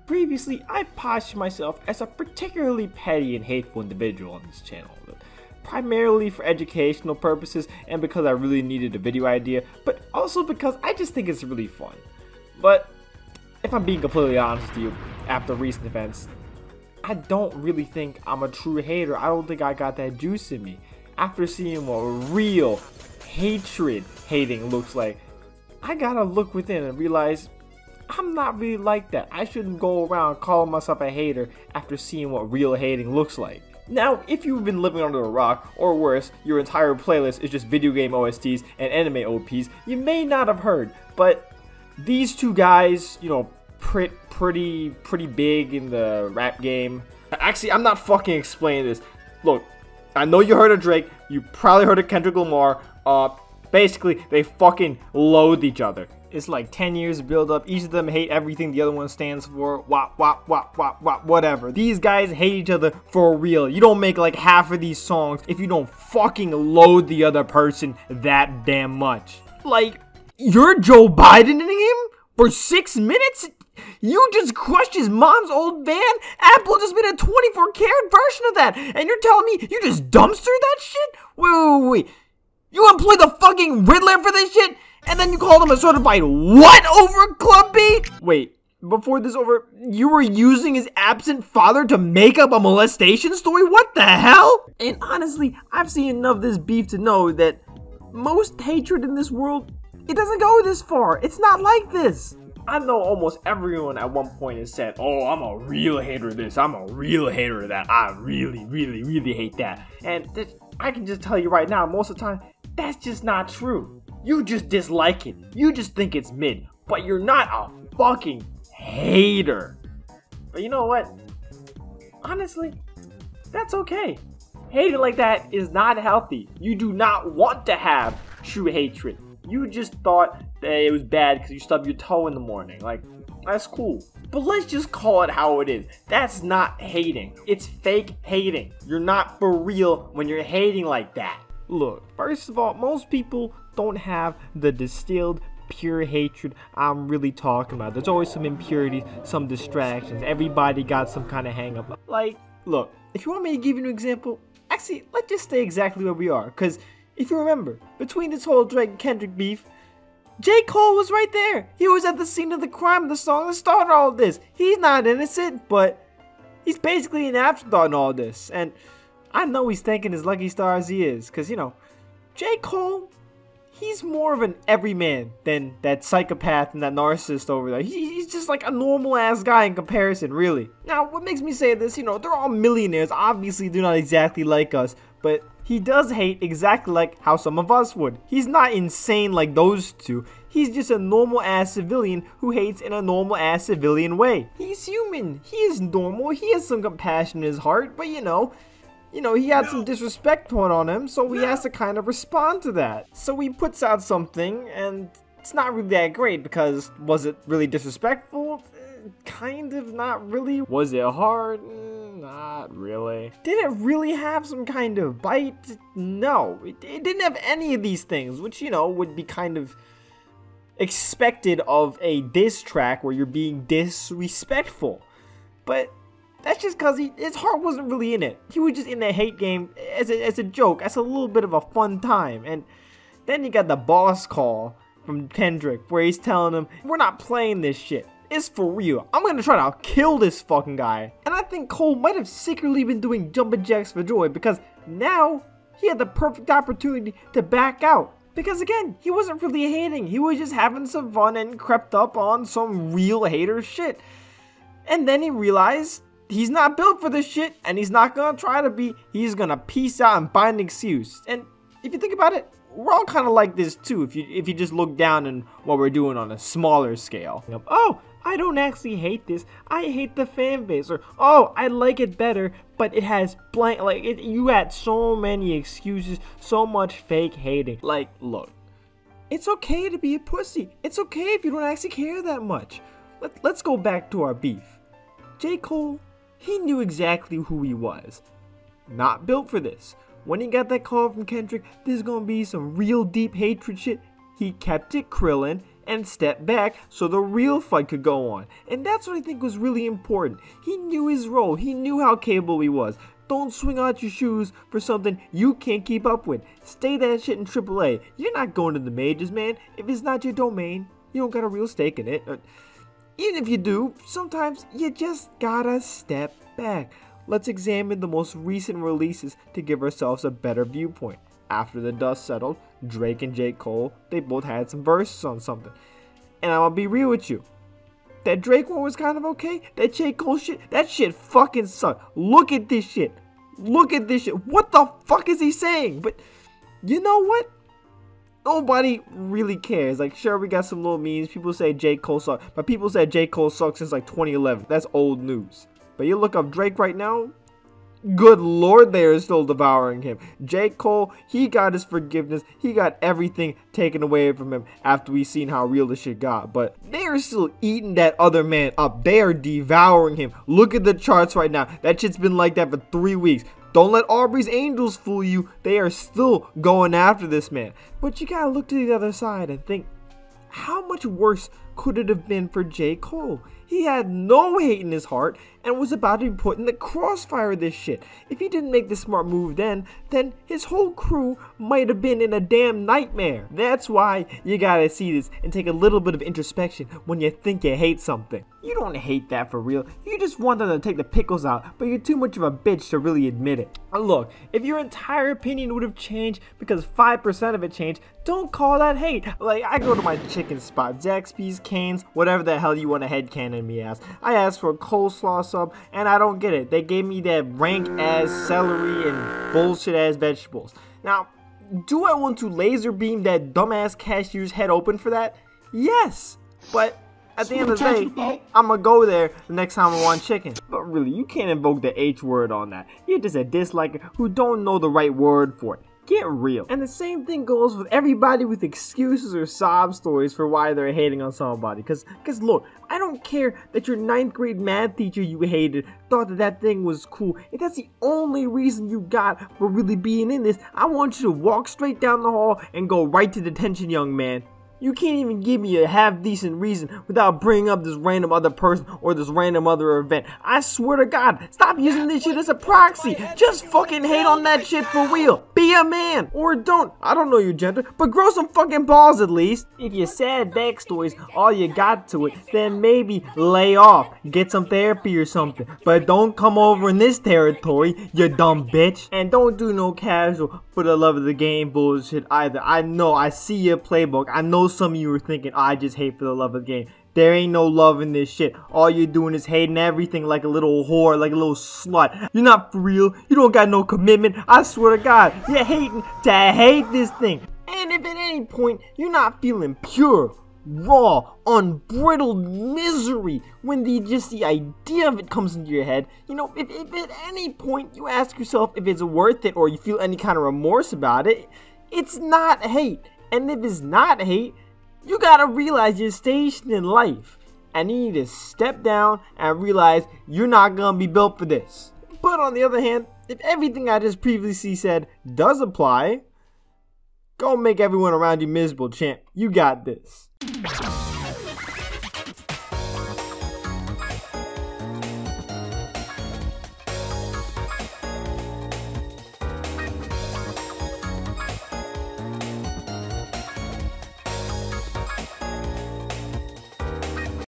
Previously I postured myself as a particularly petty and hateful individual on this channel, primarily for educational purposes and because I really needed a video idea, but also because I just think it's really fun. But if I'm being completely honest with you, after recent events, I don't really think I'm a true hater. I don't think I got that juice in me. After seeing what real hating looks like, I gotta look within and realize I'm not really like that. I shouldn't go around calling myself a hater after seeing what real hating looks like. Now, if you've been living under a rock, or worse, your entire playlist is just video game OSTs and anime OPs, you may not have heard, but these two guys, pretty big in the rap game. Actually, I'm not fucking explaining this. Look, I know you heard of Drake, you probably heard of Kendrick Lamar. Basically, they fucking loathe each other. It's like 10 years of build up. Each of them hate everything the other one stands for. Whatever. These guys hate each other for real. You don't make like half of these songs if you don't fucking loathe the other person that damn much. Like, you're Joe Bidening him for 6 minutes? You just crushed his mom's old van? Apple just made a 24-karat version of that, and you're telling me you just dumpster that shit? Wait. You employ the fucking Riddler for this shit? And then you called him a certified what over Club B? Wait, before this over, you were using his absent father to make up a molestation story? What the hell? And honestly, I've seen enough of this beef to know that most hatred in this world, it doesn't go this far. It's not like this. I know almost everyone at one point has said, oh, I'm a real hater of this, I'm a real hater of that, I really hate that. And I can just tell you right now, most of the time, that's just not true. You just dislike it. You just think it's mid. But you're not a fucking hater. But you know what? Honestly, that's okay. Hating like that is not healthy. You do not want to have true hatred. You just thought that it was bad because you stubbed your toe in the morning. Like, that's cool. But let's just call it how it is. That's not hating. It's fake hating. You're not for real when you're hating like that. Look, first of all, most people don't have the distilled pure hatred I'm really talking about. There's always some impurities, some distractions. Everybody got some kind of hang up. Like, look, if you want me to give you an example, actually, let's just stay exactly where we are. Because if you remember, between this whole Drake and Kendrick beef, J. Cole was right there. He was at the scene of the crime of the song that started all of this. He's not innocent, but he's basically an afterthought in all this. And I know he's thanking his lucky stars he is, because, J. Cole, he's more of an everyman than that psychopath and that narcissist over there. He's just like a normal-ass guy in comparison, really. Now, what makes me say this, they're all millionaires. Obviously, they're not exactly like us, but he does hate exactly like how some of us would. He's not insane like those two. He's just a normal-ass civilian who hates in a normal-ass civilian way. He's human. He is normal. He has some compassion in his heart, but he had some disrespect put on him, so he has to kind of respond to that. So he puts out something, and it's not really that great because was it really disrespectful? Kind of, not really. Was it hard? Not really. Did it really have some kind of bite? No, it didn't have any of these things, which, would be kind of expected of a diss track where you're being disrespectful. But that's just because his heart wasn't really in it. He was just in the hate game as a joke, as a little bit of a fun time. And then you got the boss call from Kendrick where he's telling him, we're not playing this shit. It's for real. I'm gonna try to kill this fucking guy. And I think Cole might have secretly been doing jumping jacks for joy because now he had the perfect opportunity to back out. Because again, he wasn't really hating. He was just having some fun and crept up on some real hater shit. And then he realized he's not built for this shit, and he's not gonna try to be. He's gonna peace out and find an excuse. And if you think about it, we're all kind of like this too. If you just look down on what we're doing on a smaller scale. Oh, I don't actually hate this. I hate the fan base. Or oh, I like it better, but it has blank. Like you had so many excuses, so much fake hating. Like, look, it's okay to be a pussy. It's okay if you don't actually care that much. Let's go back to our beef. J. Cole, he knew exactly who he was. Not built for this. When he got that call from Kendrick, there's gonna be some real deep hatred shit. He kept it Krillin. and step back so the real fight could go on. And that's what I think was really important. He knew his role. He knew how capable he was. Don't swing out your shoes for something you can't keep up with. Stay that shit in AAA. You're not going to the majors, man. If it's not your domain, you don't got a real stake in it. Even if you do, sometimes you just gotta step back. Let's examine the most recent releases to give ourselves a better viewpoint. After the dust settled, Drake and J. Cole, they both had some verses on something. And I'm gonna be real with you. That Drake one was kind of okay. That J. Cole shit, that shit fucking sucked. Look at this shit. Look at this shit. What the fuck is he saying? But you know what? Nobody really cares. Like, sure, we got some little memes. People say J. Cole sucks. But people said J. Cole sucks since like 2011. That's old news. But you look up Drake right now, good lord, they are still devouring him. J. Cole, he got his forgiveness. He got everything taken away from him after we seen how real this shit got. But they are still eating that other man up. They are devouring him. Look at the charts right now. That shit's been like that for 3 weeks. Don't let Aubrey's Angels fool you. They are still going after this man. But you gotta look to the other side and think, how much worse could it have been for J. Cole? He had no hate in his heart and was about to be put in the crossfire of this shit. If he didn't make the smart move then his whole crew might have been in a damn nightmare. That's why you gotta see this and take a little bit of introspection when you think you hate something. You don't hate that for real. You just want them to take the pickles out, but you're too much of a bitch to really admit it. And look, if your entire opinion would have changed because 5% of it changed, don't call that hate. Like, I go to my chicken spot, Zaxby's, Cane's, whatever the hell you want to headcanon me as. I asked for a coleslaw sub, and I don't get it. They gave me that rank-ass celery and bullshit-ass vegetables. Now, do I want to laser beam that dumbass cashier's head open for that? Yes, but at the end of the day, I'm gonna go there the next time I want chicken. But really, you can't invoke the H word on that. You're just a disliker who don't know the right word for it. Get real. And the same thing goes with everybody with excuses or sob stories for why they're hating on somebody. Cause look, I don't care that your 9th grade math teacher you hated thought that thing was cool. If that's the only reason you got for really being in this, I want you to walk straight down the hall and go right to detention, young man. You can't even give me a half-decent reason without bringing up this random other person or this random other event. I swear to God, stop using this shit as a proxy. Just fucking hate on that shit for real. Be a man. Or don't. I don't know your gender, but grow some fucking balls at least. If your sad backstory's all you got to it, then maybe lay off. Get some therapy or something. But don't come over in this territory, you dumb bitch. And don't do no casual for the love of the game bullshit either. I know, I see your playbook. I know some of you are thinking, oh, I just hate for the love of the game. There ain't no love in this shit. All you're doing is hating everything like a little whore, like a little slut. You're not for real. You don't got no commitment. I swear to God, you're hating to hate this thing. And if at any point you're not feeling pure, raw, unbridled misery when just the idea of it comes into your head, you know, if at any point you ask yourself if it's worth it or you feel any kind of remorse about it, it's not hate. And if it's not hate, you gotta realize your station in life. And you need to step down and realize you're not gonna be built for this. But on the other hand, if everything I just previously said does apply, go make everyone around you miserable, champ. You got this.